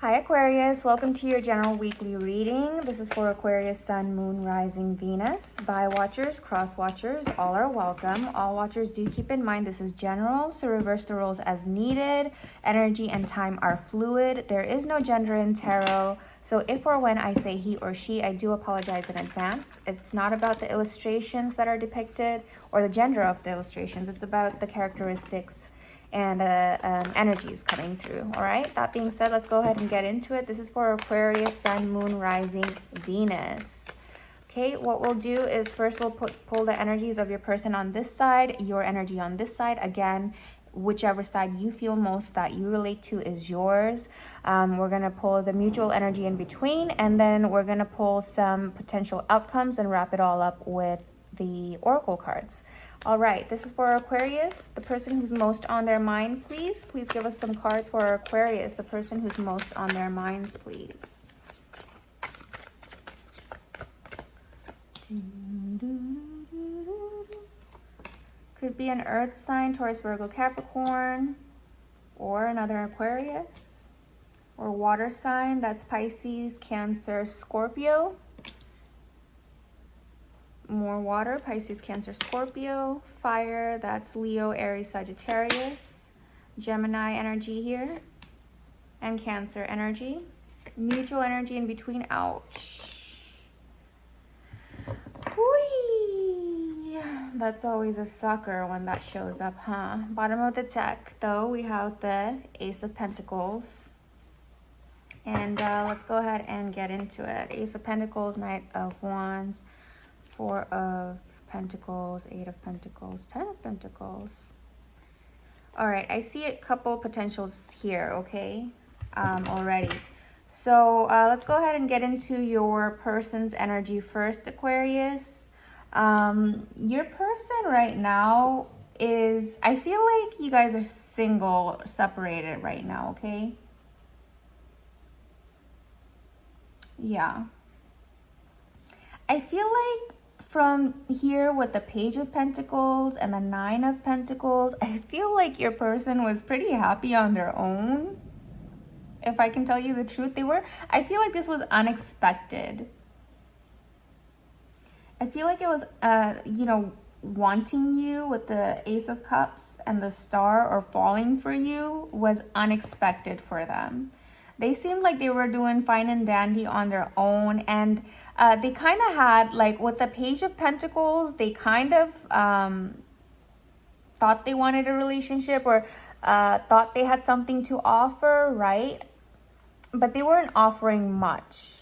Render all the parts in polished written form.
Hi Aquarius, welcome to your general weekly reading. This is for Aquarius, Sun, Moon, Rising, Venus. Bi watchers, cross watchers, all are welcome. All watchers, do keep in mind this is general, so reverse the roles as needed. Energy and time are fluid. There is no gender in tarot, so if or when I say he or she, I do apologize in advance. It's not about the illustrations that are depicted or the gender of the illustrations. It's about the characteristics and energies coming through. All right, that being said, let's go ahead and get into it. This is for Aquarius, Sun, Moon, Rising, Venus. Okay, what we'll do is first we'll pull the energies of your person on this side, your energy on this side. Again, whichever side you feel most that you relate to is yours. We're going to pull the mutual energy in between, and then we're going to pull some potential outcomes and wrap it all up with the oracle cards. All right, this is for Aquarius, the person who's most on their mind, please. Please give us some cards for Aquarius, the person who's most on their minds, please. Could be an earth sign, Taurus, Virgo, Capricorn, or another Aquarius. Or water sign, that's Pisces, Cancer, Scorpio. More water, Pisces, Cancer, Scorpio. Fire, that's Leo, Aries, Sagittarius. Gemini energy here. And Cancer energy. Mutual energy in between, ouch. Whee! That's always a sucker when that shows up, huh? Bottom of the deck, though, we have the Ace of Pentacles. And let's go ahead and get into it. Ace of Pentacles, Knight of Wands, Four of Pentacles, Eight of Pentacles, Ten of Pentacles. All right, I see a couple potentials here, okay, already. So let's go ahead and get into your person's energy first, Aquarius. Your person right now is, I feel like you guys are single, separated right now, okay? Yeah. I feel like from here with the Page of Pentacles and the Nine of Pentacles, I feel like your person was pretty happy on their own. If I can tell you the truth, I feel like this was unexpected. I feel like it was, wanting you with the Ace of Cups and the Star, or falling for you, was unexpected for them. They seemed like they were doing fine and dandy on their own, and they kind of had, like, with the Page of Pentacles, they kind of thought they wanted a relationship, or thought they had something to offer, right? But they weren't offering much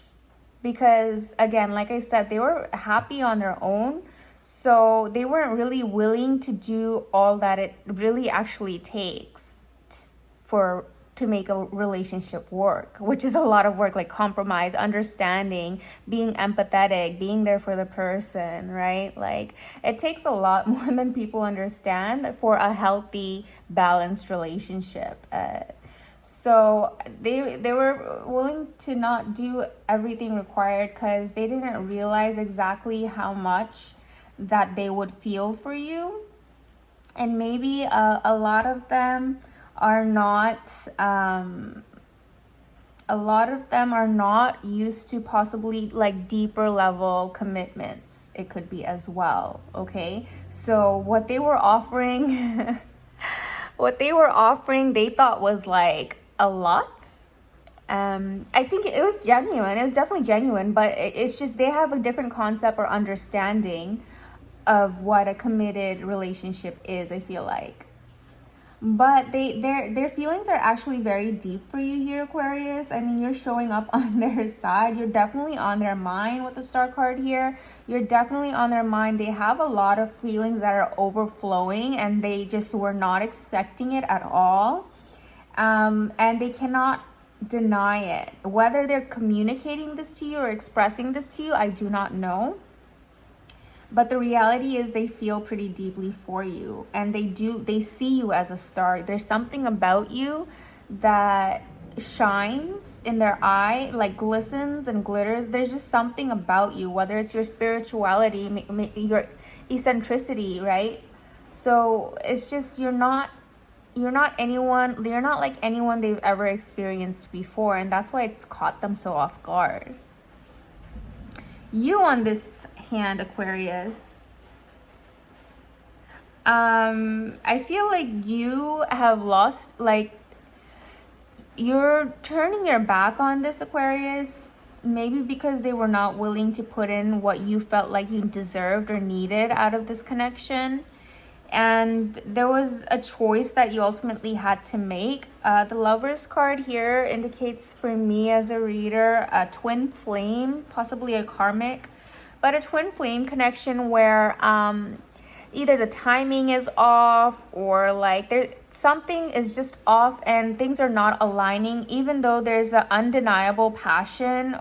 because, again, like I said, they were happy on their own, so they weren't really willing to do all that it really actually takes to make a relationship work, which is a lot of work, like compromise, understanding, being empathetic, being there for the person, right? Like, it takes a lot more than people understand for a healthy, balanced relationship. So they were willing to not do everything required because they didn't realize exactly how much that they would feel for you. And maybe a lot of them are not used to possibly like deeper level commitments. It could be as well, okay? So what they were offering they thought was like a lot. I think it was genuine. It was definitely genuine, but it's just they have a different concept or understanding of what a committed relationship is, I feel like. But their feelings are actually very deep for you here, Aquarius. I mean, you're showing up on their side. You're definitely on their mind with the Star card here. You're definitely on their mind. They have a lot of feelings that are overflowing, and they just were not expecting it at all. And they cannot deny it. Whether they're communicating this to you or expressing this to you, I do not know. But the reality is they feel pretty deeply for you, and they see you as a star. There's something about you that shines in their eye, like glistens and glitters. There's just something about you, whether it's your spirituality, your eccentricity, right? So it's just, you're not you're not like anyone they've ever experienced before, and that's why it's caught them so off guard. You on this hand, Aquarius, I feel like you have lost, like, you're turning your back on this Aquarius, maybe because they were not willing to put in what you felt like you deserved or needed out of this connection. And there was a choice that you ultimately had to make. The Lovers card here indicates, for me as a reader, a twin flame, possibly a karmic, but a twin flame connection where either the timing is off, or like something is just off and things are not aligning, even though there's an undeniable passion,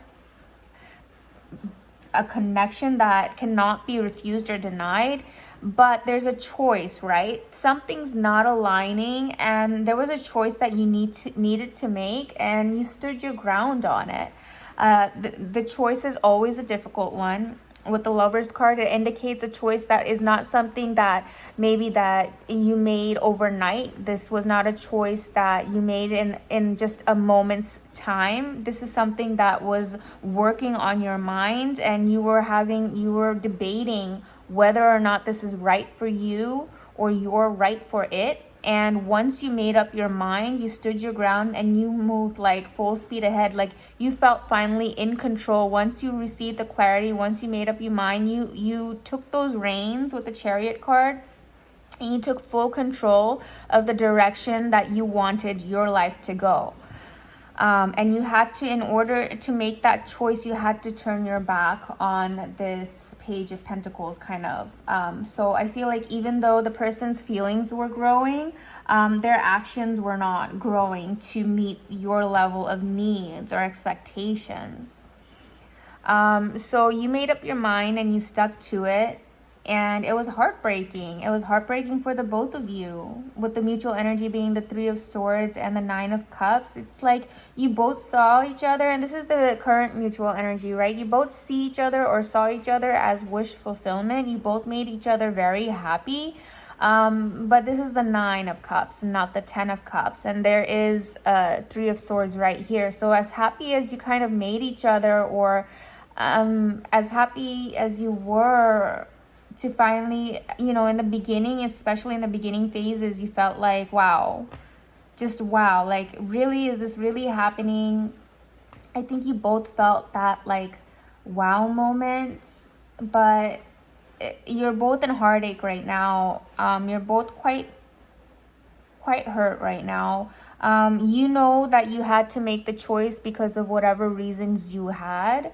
a connection that cannot be refused or denied. But there's a choice, right? Something's not aligning, and there was a choice that you needed to make, and you stood your ground on it. The choice is always a difficult one. With the Lovers card, it indicates a choice that is not something that maybe that you made overnight. This was not a choice that you made in just a moment's time. This is something that was working on your mind, and you were debating whether or not this is right for you or you're right for it. And once you made up your mind, you stood your ground and you moved like full speed ahead. Like you felt finally in control. Once you received the clarity, once you made up your mind, you took those reins with the Chariot card, and you took full control of the direction that you wanted your life to go. And you had to, in order to make that choice, you had to turn your back on this Page of Pentacles, kind of. So I feel like even though the person's feelings were growing, their actions were not growing to meet your level of needs or expectations. So you made up your mind and you stuck to it. And it was heartbreaking. It was heartbreaking for the both of you, with the mutual energy being the Three of Swords and the Nine of Cups. It's like you both saw each other, and this is the current mutual energy, right? You both see each other or saw each other as wish fulfillment. You both made each other very happy. But this is the Nine of Cups, not the Ten of Cups. And there is Three of Swords right here. So as happy as you kind of made each other, or as happy as you were to finally, in the beginning, especially in the beginning phases, you felt like, wow, just wow, like, really, is this really happening? I think you both felt that like wow moment, but you're both in heartache right now. You're both quite hurt right now. You know that you had to make the choice because of whatever reasons you had.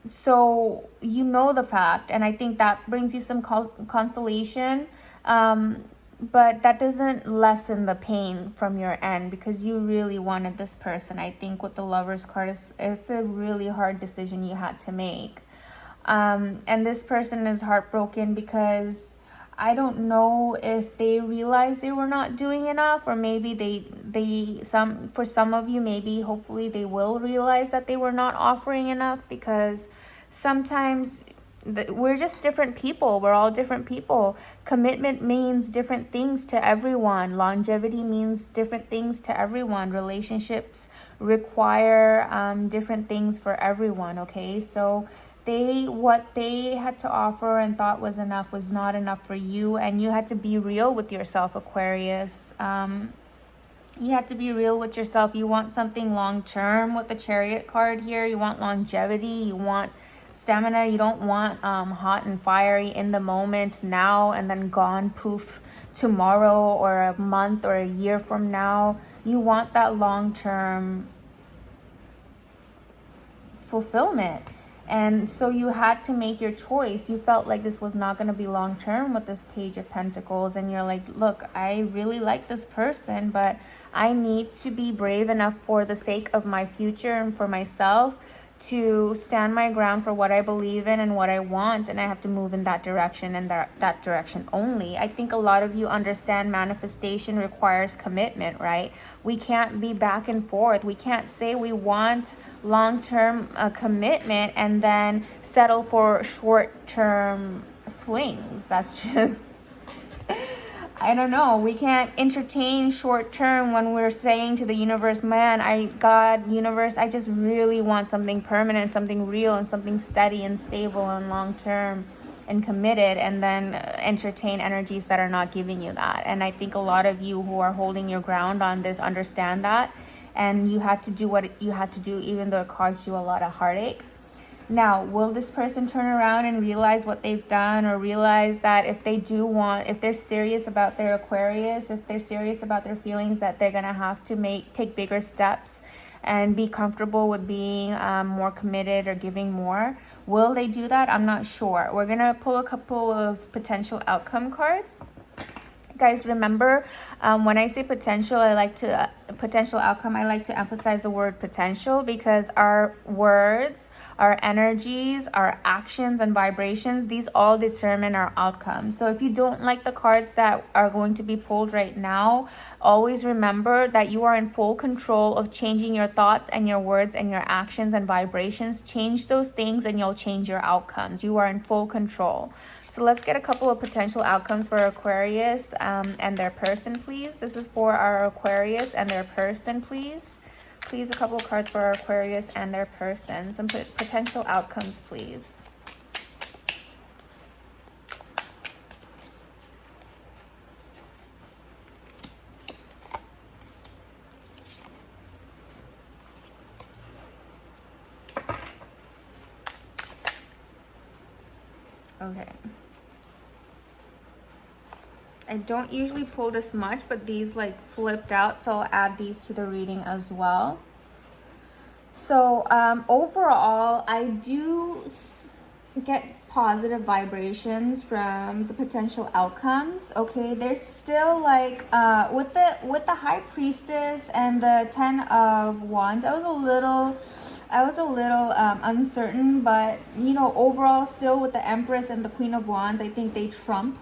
So you know the fact, and I think that brings you some consolation, but that doesn't lessen the pain from your end, because you really wanted this person. I think with the Lovers card, it's a really hard decision you had to make, and this person is heartbroken because I don't know if they realized they were not doing enough, or maybe for some of you, maybe hopefully they will realize that they were not offering enough, because sometimes we're just different people. We're all different people. Commitment means different things to everyone. Longevity means different things to everyone. Relationships require different things for everyone, okay? So what they had to offer and thought was enough was not enough for you, and you had to be real with yourself, Aquarius. You have to be real with yourself. You want something long-term with the Chariot card here. You want longevity. You want stamina. You don't want hot and fiery in the moment now and then gone poof tomorrow or a month or a year from now. You want that long-term fulfillment. And so you had to make your choice. You felt like this was not going to be long-term with this Page of Pentacles. And you're like, look, I really like this person, but I need to be brave enough for the sake of my future and for myself to stand my ground for what I believe in and what I want, and I have to move in that direction and that direction only. I think a lot of you understand manifestation requires commitment, right? We can't be back and forth. We can't say we want long-term commitment and then settle for short-term flings. That's just I don't know. We can't entertain short term when we're saying to the universe, man, God, universe, I just really want something permanent, something real, and something steady and stable and long term and committed, and then entertain energies that are not giving you that. And I think a lot of you who are holding your ground on this understand that, and you had to do what you had to do, even though it caused you a lot of heartache. Now, will this person turn around and realize what they've done, or realize that if they're serious about their Aquarius, if they're serious about their feelings, that they're going to have to take bigger steps and be comfortable with being more committed or giving more? Will they do that? I'm not sure. We're going to pull a couple of potential outcome cards. Guys, remember, when I say potential outcome, I like to emphasize the word potential, because our words, our energies, our actions and vibrations, these all determine our outcome. So if you don't like the cards that are going to be pulled right now, always remember that you are in full control of changing your thoughts and your words and your actions and vibrations. Change those things and you'll change your outcomes. You are in full control. So let's get a couple of potential outcomes for Aquarius and their person, please. This is for our Aquarius and their person, please. Please, a couple of cards for our Aquarius and their person. Some potential outcomes, please. Okay. I don't usually pull this much, but these like flipped out, so I'll add these to the reading as well. So overall, I do get positive vibrations from the potential outcomes. Okay, there's still like with the High Priestess and the Ten of Wands, I was a little uncertain, but you know, overall, still with the Empress and the Queen of Wands, I think they trump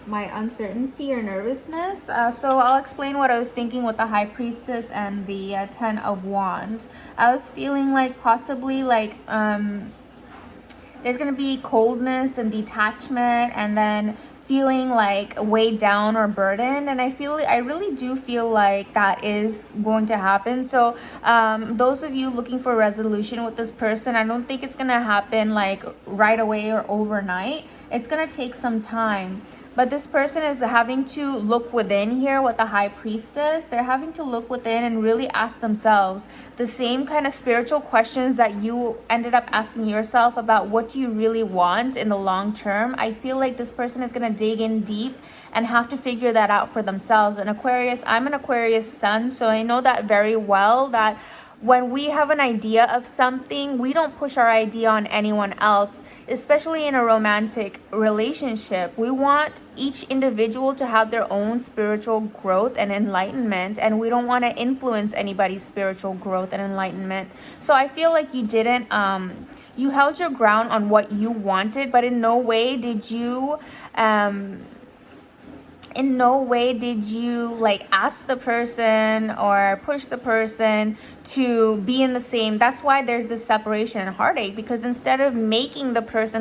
my uncertainty or nervousness. So I'll explain what I was thinking with the High Priestess and the Ten of Wands. I was feeling like possibly like there's gonna be coldness and detachment, and then feeling like weighed down or burdened, and I really do feel like that is going to happen. So those of you looking for resolution with this person, I don't think it's gonna happen like right away or overnight. It's gonna take some time. But this person is having to look within here with the High Priestess. They're having to look within and really ask themselves the same kind of spiritual questions that you ended up asking yourself about what do you really want in the long term. I feel like this person is going to dig in deep and have to figure that out for themselves. And Aquarius, I'm an Aquarius sun, so I know that very well, that when we have an idea of something, we don't push our idea on anyone else, especially in a romantic relationship. We want each individual to have their own spiritual growth and enlightenment, and we don't want to influence anybody's spiritual growth and enlightenment. So I feel like you didn't, you held your ground on what you wanted, but in no way did you, like ask the person or push the person to be in the same. That's why there's this separation and heartache, because instead of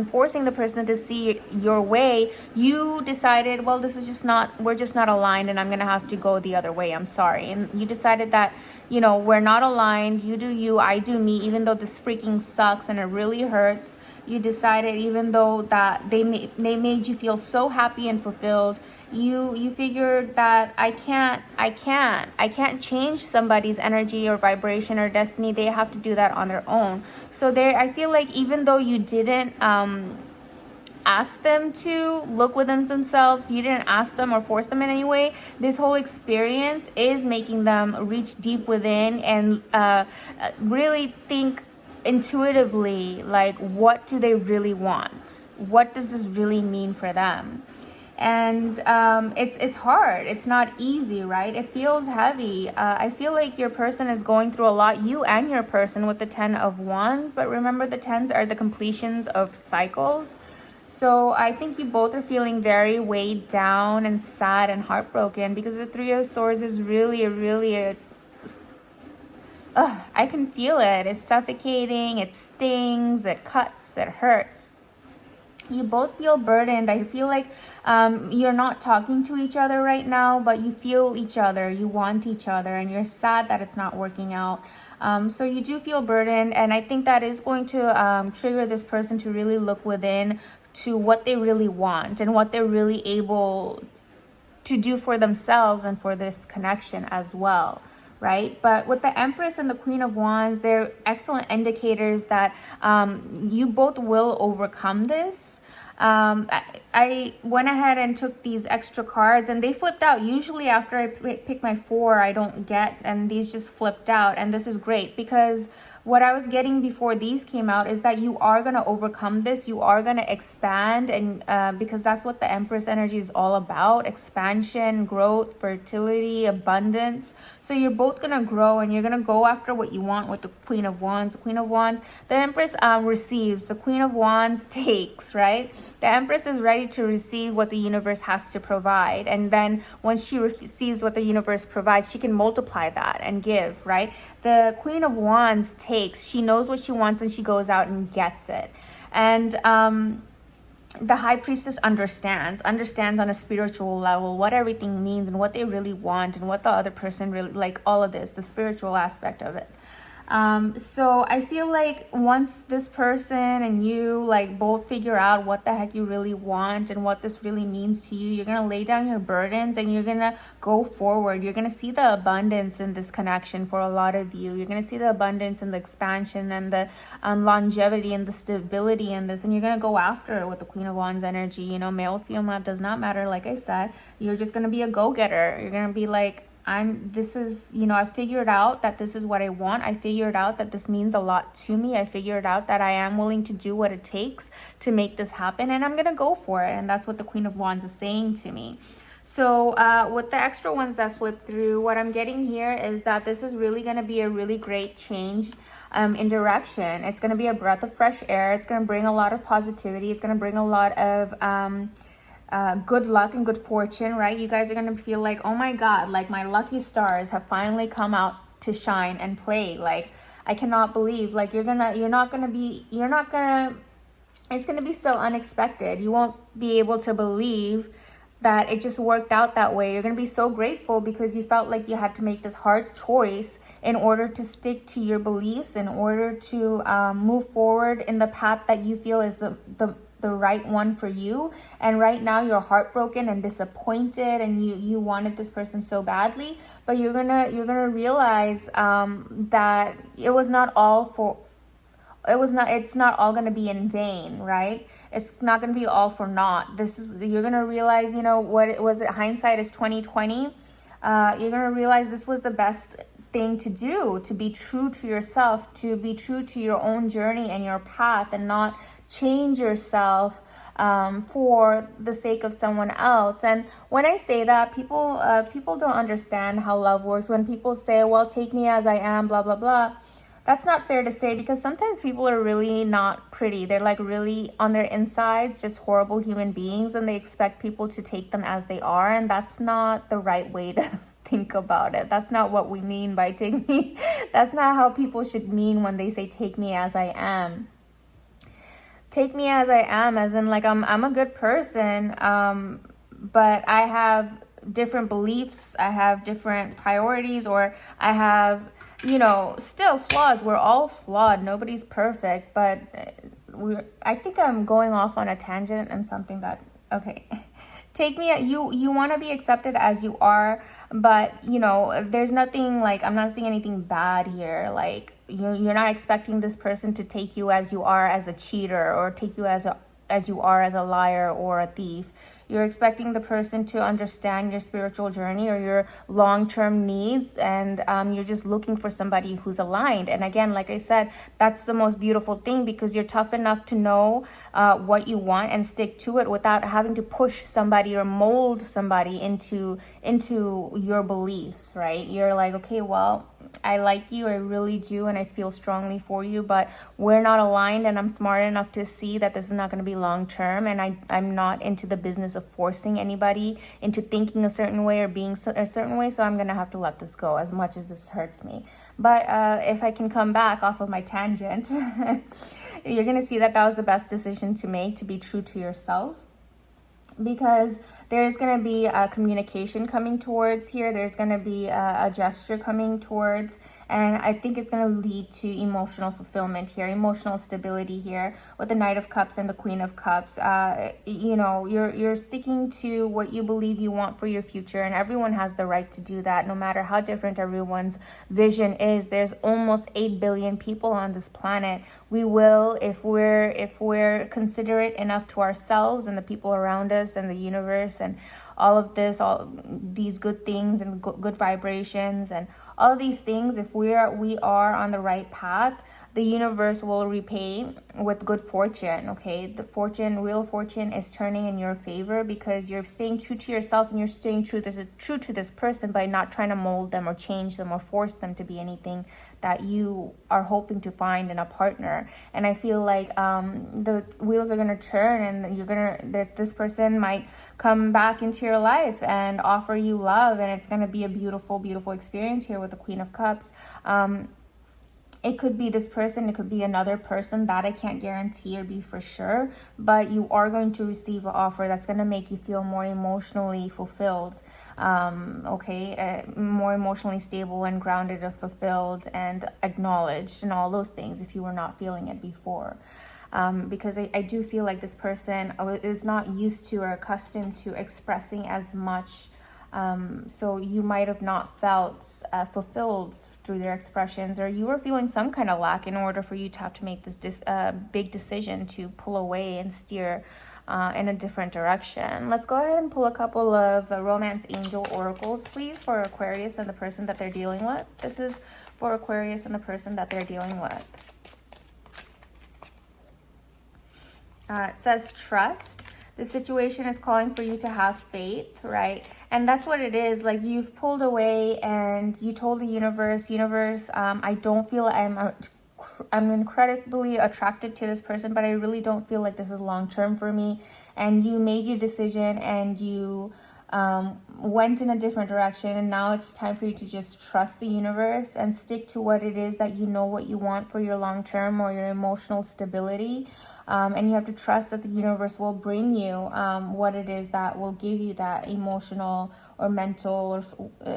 forcing the person to see your way, you decided, well, we're just not aligned, and I'm gonna have to go the other way. I'm sorry. And you decided that, you know, we're not aligned. You do you, I do me, even though this freaking sucks and it really hurts. You decided, even though that they made you feel so happy and fulfilled, you figured that I can't change somebody's energy or vibration or destiny. They have to do that on their own. So I feel like even though you didn't ask them to look within themselves, you didn't ask them or force them in any way, this whole experience is making them reach deep within and really think intuitively, like, what do they really want? What does this really mean for them? And it's hard. It's not easy, right? It feels heavy. I feel like your person is going through a lot, you and your person, with the Ten of Wands. But remember, the tens are the completions of cycles. So I think you both are feeling very weighed down and sad and heartbroken, because the Three of Swords is really I can feel it. It's suffocating, it stings, it cuts, it hurts. You both feel burdened. I feel like you're not talking to each other right now, but you feel each other, you want each other, and you're sad that it's not working out. So you do feel burdened, and I think that is going to trigger this person to really look within to what they really want and what they're really able to do for themselves and for this connection as well, right? But with the Empress and the Queen of Wands, they're excellent indicators that you both will overcome this. I went ahead and took these extra cards, and they flipped out. Usually after I pick my 4, I don't get, and these just flipped out. And this is great, because what I was getting before these came out is that you are going to overcome this. You are going to expand, and because that's what the Empress energy is all about: expansion, growth, fertility, abundance. So you're both going to grow, and you're going to go after what you want with the Queen of Wands. The Queen of Wands, the Empress receives. The Queen of Wands takes, right? The Empress is ready to receive what the universe has to provide. And then once she receives what the universe provides, she can multiply that and give, right? The Queen of Wands takes. She knows what she wants, and she goes out and gets it. And the High Priestess understands on a spiritual level what everything means and what they really want and what the other person really, like all of this, the spiritual aspect of it. So I feel like once this person and you like both figure out what the heck you really want and what this really means to you, you're going to lay down your burdens and you're going to go forward. You're going to see the abundance in this connection for a lot of you. You're going to see the abundance and the expansion and the longevity and the stability in this, and you're going to go after it with the Queen of Wands energy. You know, male, female, does not matter. Like I said, you're just going to be a go-getter. You're going to be like, I figured out that this is what I want. I figured out that this means a lot to me. I figured out that I am willing to do what it takes to make this happen, and I'm going to go for it. And that's what the Queen of Wands is saying to me. So with the extra ones that flip through, what I'm getting here is that this is really going to be a really great change in direction. It's going to be a breath of fresh air. It's going to bring a lot of positivity. It's going to bring a lot of good luck and good fortune, right? You guys are gonna feel like, oh my god, like my lucky stars have finally come out to shine and play. Like, I cannot believe, like it's gonna be so unexpected. You won't be able to believe that it just worked out that way. You're gonna be so grateful because you felt like you had to make this hard choice in order to stick to your beliefs, in order to move forward in the path that you feel is the right one for you. And right now you're heartbroken and disappointed, and you wanted this person so badly, but you're gonna realize that it's not all gonna be in vain, right? It's not gonna be all for naught. You're gonna realize, what it was, hindsight is 2020. You're gonna realize this was the best thing to do, to be true to yourself, to be true to your own journey and your path, and not change yourself for the sake of someone else. And when I say that, people don't understand how love works. When people say, well, take me as I am, blah blah blah, that's not fair to say, because sometimes people are really not pretty. They're like really on their insides just horrible human beings, and they expect people to take them as they are, and that's not the right way to think about it. That's not what we mean by take me. That's not how people should mean when they say take me as I am. Take me as I am, as in like I'm a good person, but I have different beliefs, I have different priorities, or I have, still flaws. We're all flawed. Nobody's perfect, but I think I'm going off on a tangent and something that, okay. Take me, you want to be accepted as you are, but there's nothing, like, I'm not seeing anything bad here. Like, you're not expecting this person to take you as you are as a cheater, or take you as you are as a liar or a thief. You're expecting the person to understand your spiritual journey or your long-term needs, and you're just looking for somebody who's aligned. And again, like I said, that's the most beautiful thing, because you're tough enough to know what you want and stick to it without having to push somebody or mold somebody into your beliefs, right? You're like, okay, well, I like you, I really do, and I feel strongly for you, but we're not aligned, and I'm smart enough to see that this is not going to be long term, and I'm not into the business of forcing anybody into thinking a certain way or being a certain way, so I'm going to have to let this go as much as this hurts me. But if I can come back off of my tangent, you're going to see that that was the best decision to make, to be true to yourself. Because there's going to be a communication coming towards here. There's going to be a gesture coming towards, and I think it's going to lead to emotional fulfillment here, emotional stability here with the Knight of Cups and the Queen of Cups. You know, you're sticking to what you believe you want for your future, and everyone has the right to do that, no matter how different everyone's vision is. There's almost 8 billion people on this planet. We will, if we're considerate enough to ourselves and the people around us and the universe and all of this, all these good things and good vibrations and all these things, if we are on the right path, the universe will repay with good fortune. Okay, the wheel of fortune is turning in your favor because you're staying true to yourself, and you're staying true to this person by not trying to mold them or change them or force them to be anything that you are hoping to find in a partner. And I feel like the wheels are going to turn, and this person might come back into your life and offer you love, and it's going to be a beautiful, beautiful experience here with the Queen of Cups. It could be this person, it could be another person, that I can't guarantee or be for sure, but you are going to receive an offer that's going to make you feel more emotionally fulfilled, more emotionally stable and grounded and fulfilled and acknowledged and all those things if you were not feeling it before. Because I do feel like this person is not used to or accustomed to expressing as much. So you might have not felt fulfilled through their expressions, or you were feeling some kind of lack in order for you to have to make this big decision to pull away and steer in a different direction. Let's go ahead and pull a couple of romance angel oracles, please, for Aquarius and the person that they're dealing with. This is for Aquarius and the person that they're dealing with. It says trust. The situation is calling for you to have faith, right? And that's what it is. Like, you've pulled away and you told the universe, I don't feel I'm incredibly attracted to this person, but I really don't feel like this is long term for me. And you made your decision and you went in a different direction, and now it's time for you to just trust the universe and stick to what it is that you know what you want for your long term or your emotional stability. And you have to trust that the universe will bring you what it is that will give you that emotional or mental or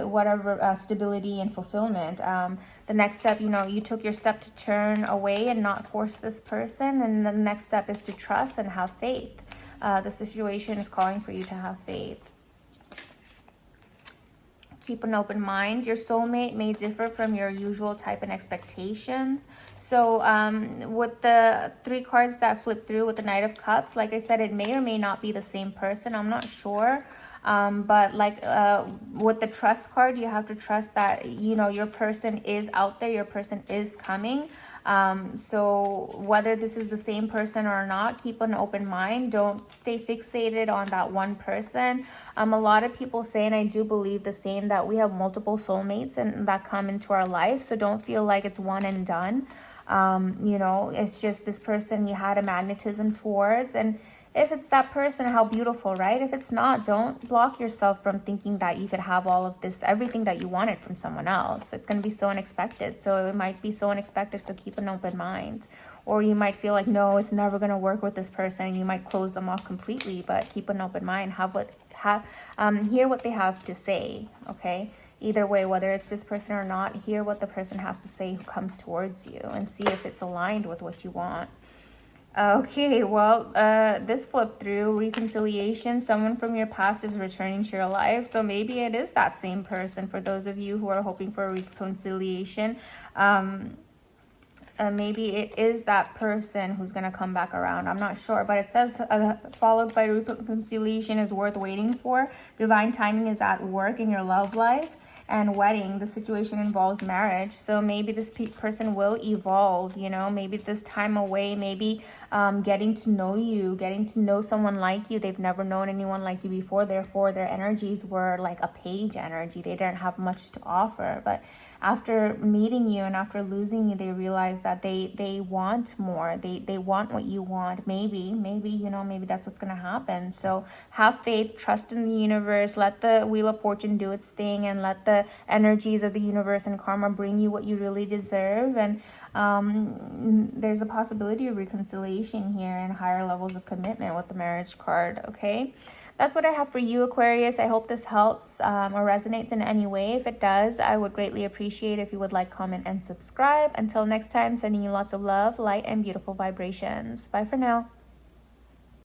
whatever stability and fulfillment. The next step, you took your step to turn away and not force this person, and the next step is to trust and have faith. The situation is calling for you to have faith. Keep an open mind. Your soulmate may differ from your usual type and expectations. So with the 3 cards that flip through with the Knight of Cups, like I said, it may or may not be the same person. I'm not sure. But like with the trust card, you have to trust that, your person is out there. Your person is coming. So whether this is the same person or not, keep an open mind. Don't stay fixated on that one person. A lot of people say, and I do believe the same, that we have multiple soulmates and that come into our life. So don't feel like it's one and done. It's just this person you had a magnetism towards, and if it's that person, how beautiful, right? If it's not, don't block yourself from thinking that you could have all of this, everything that you wanted from someone else. It's going to be so unexpected. So it might be so unexpected. So keep an open mind. Or you might feel like, no, it's never going to work with this person. And you might close them off completely, but keep an open mind. Hear what they have to say. Okay. Either way, whether it's this person or not, hear what the person has to say who comes towards you and see if it's aligned with what you want. Okay, well, this flipped through reconciliation. Someone from your past is returning to your life. So maybe it is that same person for those of you who are hoping for a reconciliation. Maybe it is that person who's going to come back around. I'm not sure, but it says followed by reconciliation is worth waiting for. Divine timing is at work in your love life. and wedding. The situation involves marriage. So maybe this person will evolve, you know, maybe this time away, maybe getting to know you, getting to know someone like you. They've never known anyone like you before. Therefore, their energies were like a page energy. They didn't have much to offer. But after meeting you and after losing you, they realize that they want more. They want what you want. Maybe, you know, maybe that's what's going to happen. So have faith, trust in the universe, let the Wheel of Fortune do its thing, and let the energies of the universe and karma bring you what you really deserve. And there's a possibility of reconciliation here and higher levels of commitment with the marriage card, okay? That's what I have for you, Aquarius. I hope this helps or resonates in any way. If it does, I would greatly appreciate if you would like, comment, and subscribe. Until next time, sending you lots of love, light, and beautiful vibrations. Bye for now.